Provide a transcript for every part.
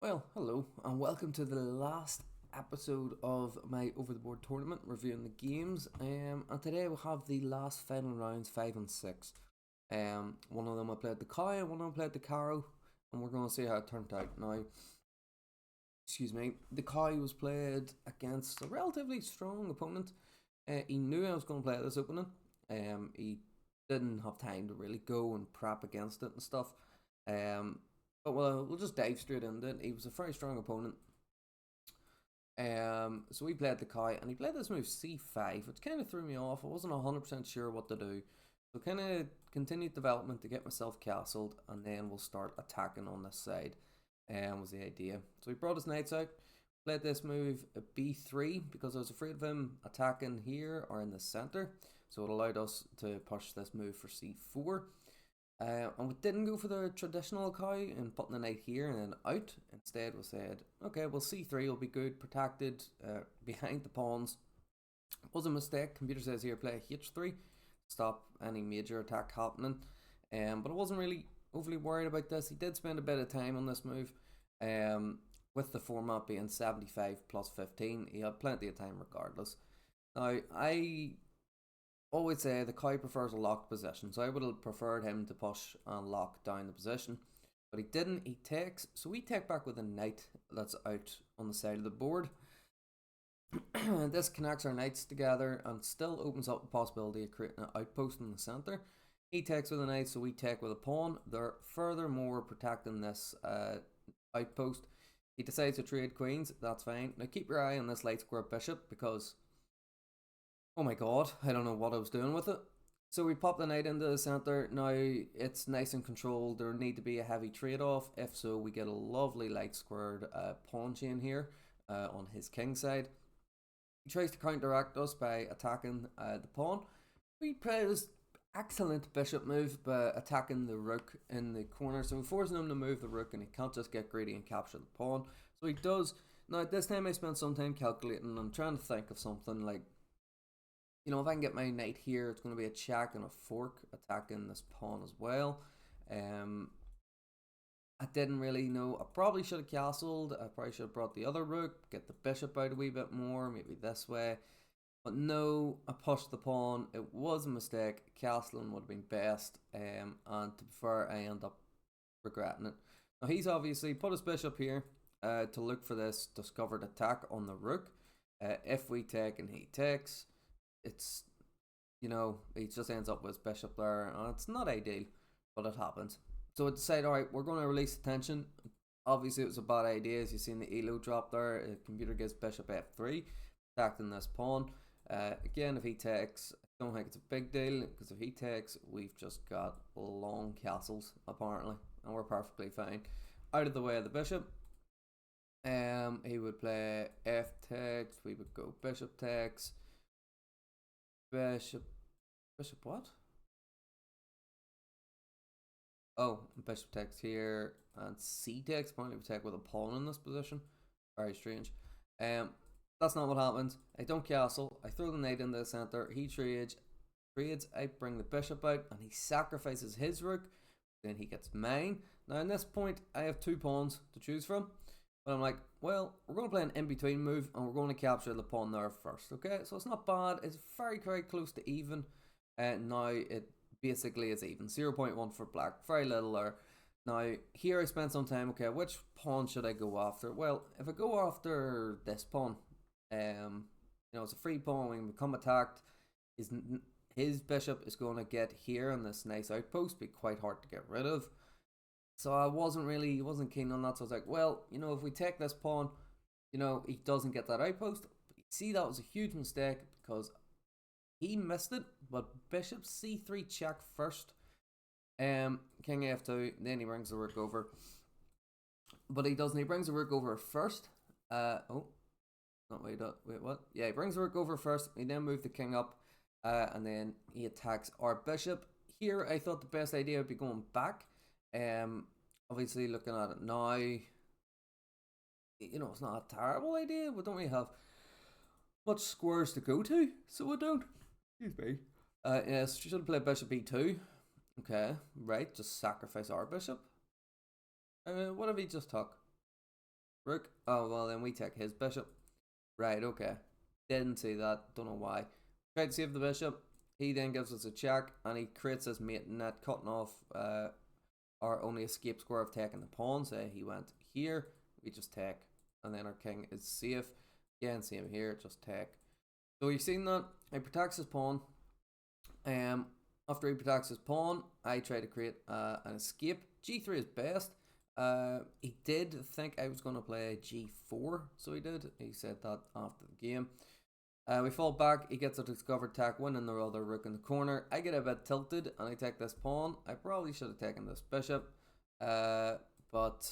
Well, hello, and welcome to the last episode of my over the board tournament reviewing the games. And today we'll have the last final rounds 5 and 6. One of them I played the Kai, and one of them played the Caro, and we're going to see how it turned out. Now, excuse me, the Kai was played against a relatively strong opponent. He knew I was going to play this opening. He didn't have time to really go and prep against it and stuff. But we'll just dive straight into it. He was a very strong opponent. So we played the Kai, and he played this move c5, which kind of threw me off. I wasn't 100% sure what to do. So kind of continued development to get myself castled, and then we'll start attacking on this side. Was the idea. So he brought his knights out, played this move b3 because I was afraid of him attacking here or in the center. So it allowed us to push this move for c4. And we didn't go for the traditional cow and putting the knight here and then out. Instead, we said, okay, well, c3 will be good, protected behind the pawns. Was a mistake. Computer says here, play h3, stop any major attack happening. But I wasn't really overly worried about this. He did spend a bit of time on this move. With the format being 75 plus 15, he had plenty of time regardless. Now, I always say the cow prefers a locked position, so I would have preferred him to push and lock down the position. But he didn't, he takes, so we take back with a knight that's out on the side of the board. This connects our knights together and still opens up the possibility of creating an outpost in the centre. He takes with a knight, so we take with a pawn. They're furthermore protecting this outpost. He decides to trade queens, that's fine. Now keep your eye on this light square bishop because, oh my god, I don't know what I was doing with it. So we pop the knight into the centre. Now it's nice and controlled. There need to be a heavy trade-off. If so, we get a lovely light squared pawn chain here on his king side. He tries to counteract us by attacking the pawn. We play this excellent bishop move by attacking the rook in the corner. So we're forcing him to move the rook, and he can't just get greedy and capture the pawn. So he does. Now at this time I spent some time calculating. I'm trying to think of something like, you know, if I can get my knight here, it's going to be a check and a fork attacking this pawn as well. I didn't really know. I probably should have castled. I probably should have brought the other rook, get the bishop out a wee bit more, maybe this way. But no, I pushed the pawn. It was a mistake. Castling would have been best. And to be fair, I end up regretting it. Now he's obviously put his bishop here to look for this discovered attack on the rook. If we take and he takes, it's, you know, he just ends up with his bishop there, and it's not ideal, but it happens. So I decided, alright, we're going to release the tension. Obviously it was a bad idea, as you've seen the elo drop there. The computer gives bishop f3, attacking this pawn. Again, if he takes, I don't think it's a big deal, because if he takes, we've just got long castles apparently, and we're perfectly fine. Out of the way of the bishop. He would play f takes, we would go bishop takes. Bishop what? Oh, bishop takes here, and c takes. Apparently we take with a pawn in this position. Very strange. That's not what happens. I don't castle. I throw the knight in the center. He trades. I bring the bishop out, and he sacrifices his rook. Then he gets mine. Now, in this point, I have two pawns to choose from. But I'm like, well, we're going to play an in-between move, and we're going to capture the pawn there first, okay? So it's not bad. It's very, very close to even. Now it basically is even. 0.1 for black. Very little there. Now, here I spent some time, okay, which pawn should I go after? Well, if I go after this pawn, you know, it's a free pawn. When we become attacked, his bishop is going to get here on this nice outpost. Be quite hard to get rid of. So I wasn't keen on that. So I was like, well, you know, if we take this pawn, you know, he doesn't get that outpost. But you see, that was a huge mistake because he missed it. But bishop c3 check first. King f2, then he brings the rook over. But he doesn't. He brings the rook over first. Oh, not wait. Wait, what? Yeah, he brings the rook over first. He then moves the king up, and then he attacks our bishop. Here, I thought the best idea would be going back. Obviously looking at it now, you know, it's not a terrible idea. We don't really have much squares to go to, so we don't. Excuse me. Yes, she should have played bishop e2. Okay, right, just sacrifice our bishop. What have he just took? Rook. Oh, well, then we take his bishop. Right, okay. Didn't see that. Don't know why. Tried to save the bishop. He then gives us a check, and he creates this mate net, cutting off our only escape square of taking the pawn. Say he went here, we just take, and then our king is safe. Again, same here, just take. So you've seen that. He protects his pawn. After he protects his pawn, I try to create an escape. G3 is best. He did think I was going to play G4, so he did. He said that after the game. We fall back, he gets a discovered attack, winning the other rook in the corner. I get a bit tilted and I take this pawn. I probably should have taken this bishop, but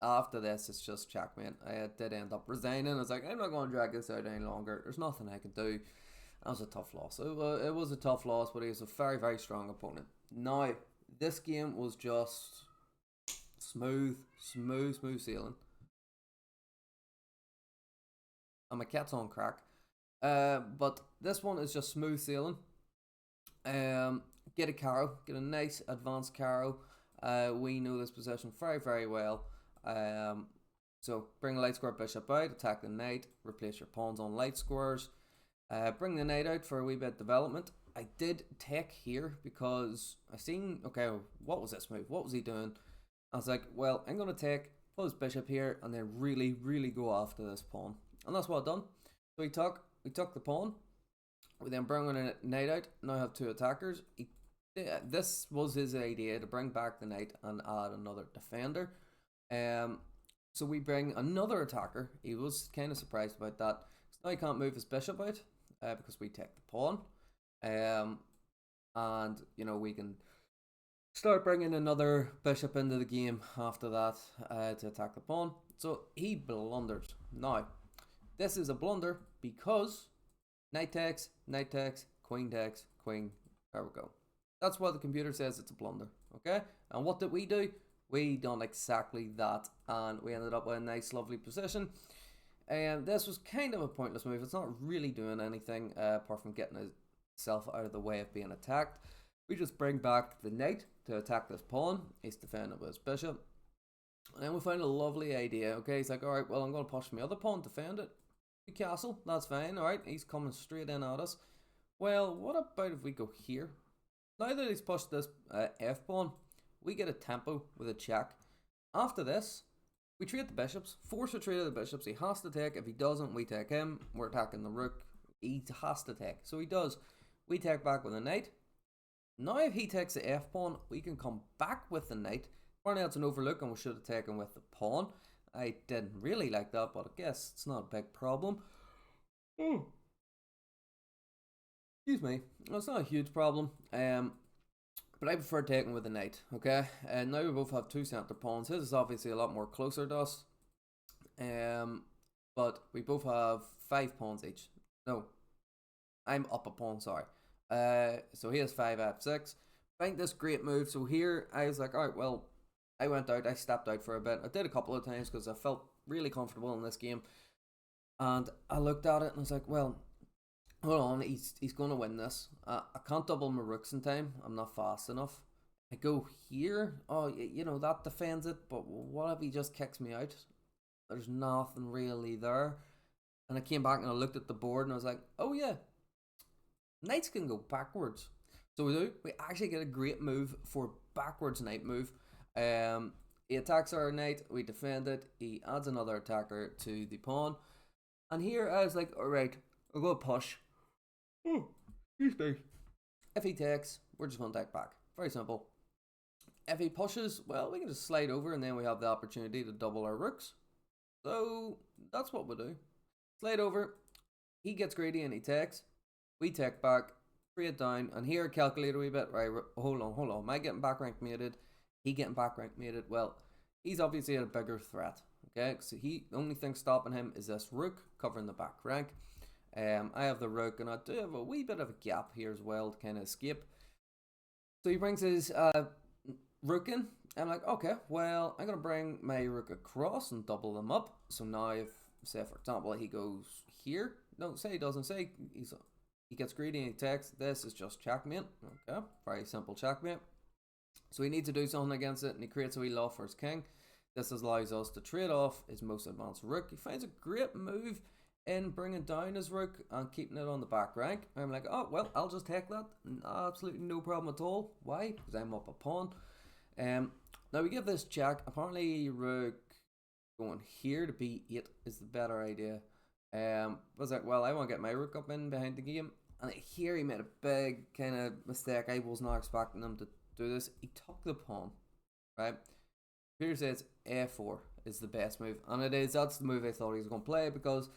after this it's just checkmate. I did end up resigning. I was like, I'm not going to drag this out any longer. There's nothing I can do. That was a tough loss. It was a tough loss, but he was a very, very strong opponent. Now, this game was just smooth sailing. And my cat's on crack. But this one is just smooth sailing. Get a carrow, get a nice advanced carrow. We know this position very, very well. So bring a light square bishop out, attack the knight, replace your pawns on light squares. Bring the knight out for a wee bit of development. I did take here because I seen, okay, what was this move? What was he doing? I was like, well, I'm going to take, put his bishop here, and then really, really go after this pawn. And that's what I done. So we took the pawn. We then bring a knight out. Now I have two attackers. This was his idea, to bring back the knight and add another defender. So we bring another attacker. He was kind of surprised about that. So now he can't move his bishop out because we take the pawn. And you know, we can start bringing another bishop into the game after that to attack the pawn. So he blunders. Now, this is a blunder because knight takes, queen takes, queen. There we go. That's why the computer says it's a blunder. Okay? And what did we do? We done exactly that, and we ended up with a nice, lovely position. And this was kind of a pointless move. It's not really doing anything apart from getting itself out of the way of being attacked. We just bring back the knight to attack this pawn. He's defending with his bishop. And then we find a lovely idea. Okay, he's like, alright, well, I'm going to push my other pawn, defend it. Castle, that's fine. Alright, he's coming straight in at us. Well, what about if we go here? Now that he's pushed this f pawn, we get a tempo with a check. After this, we trade the bishops. Force a trade of the bishops. He has to take. If he doesn't, we take him. We're attacking the rook. He has to take. So he does. We take back with a knight. Now if he takes the f pawn, we can come back with the knight. Apparently that's an overlook and we should have taken with the pawn. I didn't really like that, but I guess it's not a big problem. Excuse me. It's not a huge problem. But I prefer taking with the knight, okay? And now we both have two centre pawns. His is obviously a lot more closer to us. But we both have 5 pawns each. No. I'm up a pawn, sorry. So he has 5 f6. I think this great move. So here I was like, alright, well, I went out, I stepped out for a bit. I did a couple of times because I felt really comfortable in this game. And I looked at it and I was like, well, hold on, he's going to win this. I can't double my rooks in time. I'm not fast enough. I go here. Oh, you know, that defends it. But what if he just kicks me out? There's nothing really there. And I came back and I looked at the board and I was like, oh yeah, knights can go backwards. So we do. We actually get a great move for backwards knight move. He attacks our knight, we defend it, he adds another attacker to the pawn. And here I was like, alright, I'll go push. Oh, excuse me. If he takes, we're just going to take back. Very simple. If he pushes, well, we can just slide over and then we have the opportunity to double our rooks. So that's what we'll do. Slide over, he gets greedy and he takes. We take back, trade down, and here calculate a wee bit. Right, hold on. Am I getting back rank mated? He getting back rank mated? Well, he's obviously at a bigger threat. Okay, so the only thing stopping him is this rook covering the back rank. I have the rook, and I do have a wee bit of a gap here as well to kind of escape. So he brings his rook in. I'm like, okay, well, I'm going to bring my rook across and double them up. So now if, say, for example, he goes here. No, say he doesn't. Say he gets greedy and he takes. This is just checkmate. Okay, very simple checkmate. So he needs to do something against it, and he creates a wee loft for his king. This allows us to trade off his most advanced rook. He finds a great move in bringing down his rook and keeping it on the back rank. I'm like, oh, well, I'll just take that. Absolutely no problem at all. Why? Because I'm up a pawn. Now we give this check. Apparently, rook going here to b8 is the better idea. Was like, well, I want to get my rook up in behind the game. And here he made a big kind of mistake. I was not expecting him to do this. He took the pawn, right? Peter says a4 is the best move, and it is. That's the move I thought he was going to play, because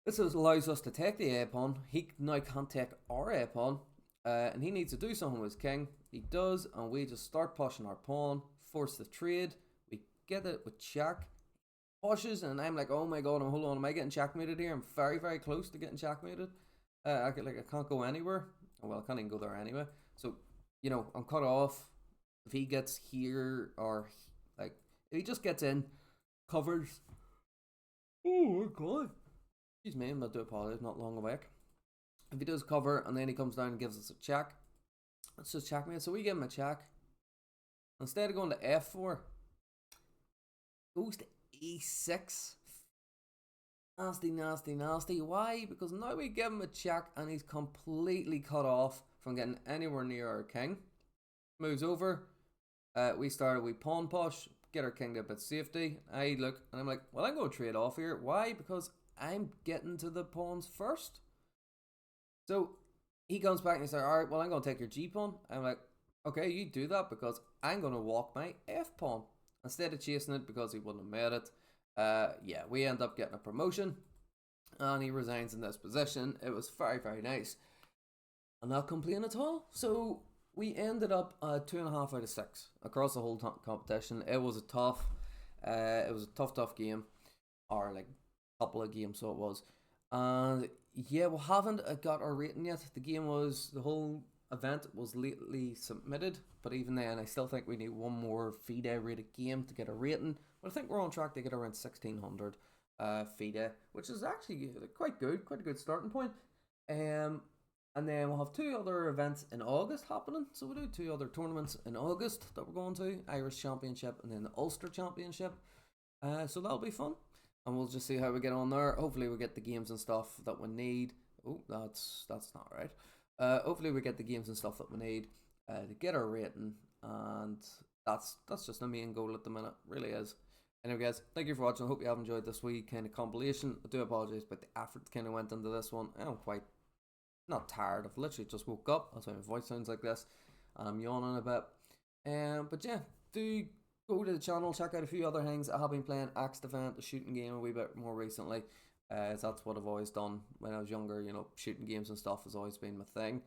this allows us to take the a pawn. He now can't take our a pawn, and he needs to do something with his king. He does, and we just start pushing our pawn, force the trade. We get it with check. Pushes, and I'm like, oh my god, hold on, am I getting checkmated here? I'm very, very close to getting checkmated. I can't go anywhere. Oh, well, I can't even go there anyway. So, you know, I'm cut off. If he gets here, or like, if he just gets in, covers. Oh my god. Excuse me, I do apologize, not long awake. If he does cover, and then he comes down and gives us a check, let's just checkmate. So we give him a check. Instead of going to f4, goes to e6. Nasty, nasty, nasty. Why? Because now we give him a check, and he's completely cut off from getting anywhere near our king. Moves over. We pawn push, get our king to a bit of safety. I look, and I'm like, well, I'm going to trade off here. Why? Because I'm getting to the pawns first. So he comes back and he's like, alright, well, I'm going to take your g pawn. I'm like, okay, you do that, because I'm going to walk my f pawn. Instead of chasing it, because he wouldn't have made it. Yeah, we end up getting a promotion, and he resigns in this position. It was very, very nice. I'm not complaining at all. So we ended up 2.5 out of 6 across the whole competition. It was a tough game, or like couple of games, so it was. And yeah, we haven't got our rating yet. The whole event was lately submitted, but even then, I still think we need one more FIDE rated game to get a rating. But I think we're on track to get around 1600 FIDE, which is actually quite a good starting point. And then we'll have 2 other events in August happening. So we'll do 2 other tournaments in August that we're going to. Irish Championship and then the Ulster Championship. So that'll be fun. And we'll just see how we get on there. Hopefully we get the games and stuff that we need. Oh, that's not right. Hopefully we get the games and stuff that we need to get our rating. And that's just the main goal at the minute. Really is. Anyway guys, thank you for watching. I hope you have enjoyed this wee kind of compilation. I do apologise, but the effort kind of went into this one. I'm quite not tired. I've literally just woke up. That's why my voice sounds like this, and I'm yawning a bit. But yeah, do go to the channel, check out a few other things. I have been playing Axe Defend, the shooting game, a wee bit more recently. That's what I've always done when I was younger. You know, shooting games and stuff has always been my thing.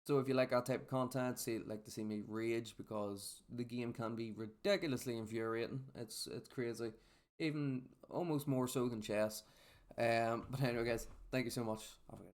So if you like that type of content, like to see me rage, because the game can be ridiculously infuriating. It's crazy, even almost more so than chess. But anyway, guys, thank you so much. Have a good